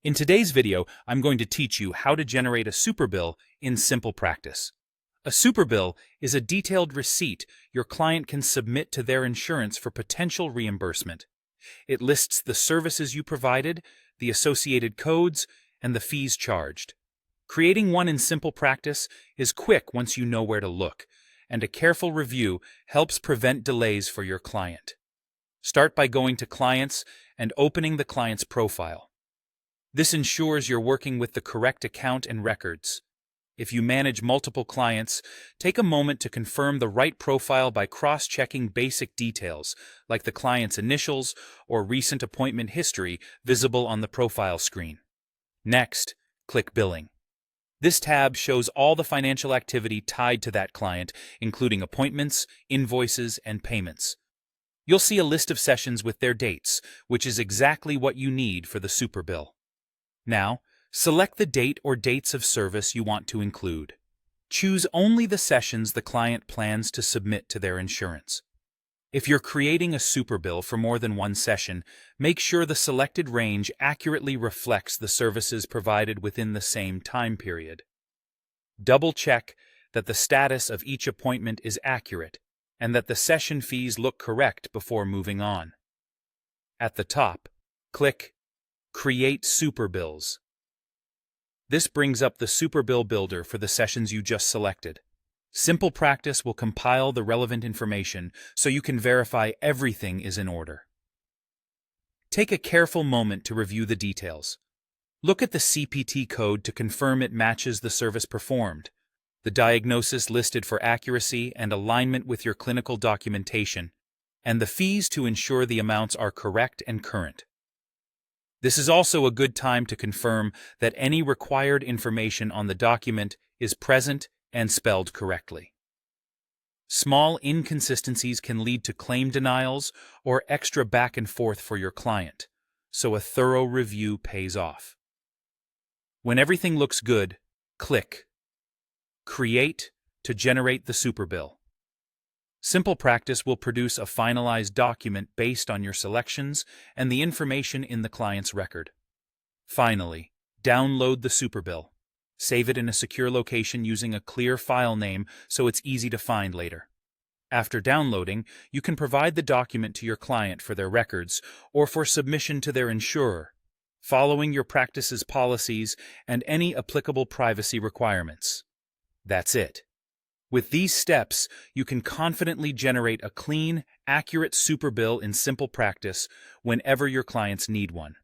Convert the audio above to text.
In today's video, I'm going to teach you how to generate a superbill in SimplePractice. A superbill is a detailed receipt your client can submit to their insurance for potential reimbursement. It lists the services you provided, the associated codes, and the fees charged. Creating one in SimplePractice is quick once you know where to look, and a careful review helps prevent delays for your client. Start by going to Clients and opening the client's profile. This ensures you're working with the correct account and records. If you manage multiple clients, take a moment to confirm the right profile by cross-checking basic details, like the client's initials or recent appointment history visible on the profile screen. Next, click Billing. This tab shows all the financial activity tied to that client, including appointments, invoices, and payments. You'll see a list of sessions with their dates, which is exactly what you need for the superbill. Now, select the date or dates of service you want to include. Choose only the sessions the client plans to submit to their insurance. If you're creating a superbill for more than one session, make sure the selected range accurately reflects the services provided within the same time period. Double-check that the status of each appointment is accurate and that the session fees look correct before moving on. At the top, click Create Superbills. This brings up the Superbill builder for the sessions you just selected. SimplePractice will compile the relevant information so you can verify everything is in order. Take a careful moment to review the details. Look at the CPT code to confirm it matches the service performed, the diagnosis listed for accuracy and alignment with your clinical documentation, and the fees to ensure the amounts are correct and current. This is also a good time to confirm that any required information on the document is present and spelled correctly. Small inconsistencies can lead to claim denials or extra back and forth for your client, so a thorough review pays off. When everything looks good, click Create to generate the superbill. SimplePractice will produce a finalized document based on your selections and the information in the client's record. Finally, download the superbill. Save it in a secure location using a clear file name so it's easy to find later. After downloading, you can provide the document to your client for their records or for submission to their insurer, following your practice's policies and any applicable privacy requirements. That's it. With these steps, you can confidently generate a clean, accurate superbill in SimplePractice whenever your clients need one.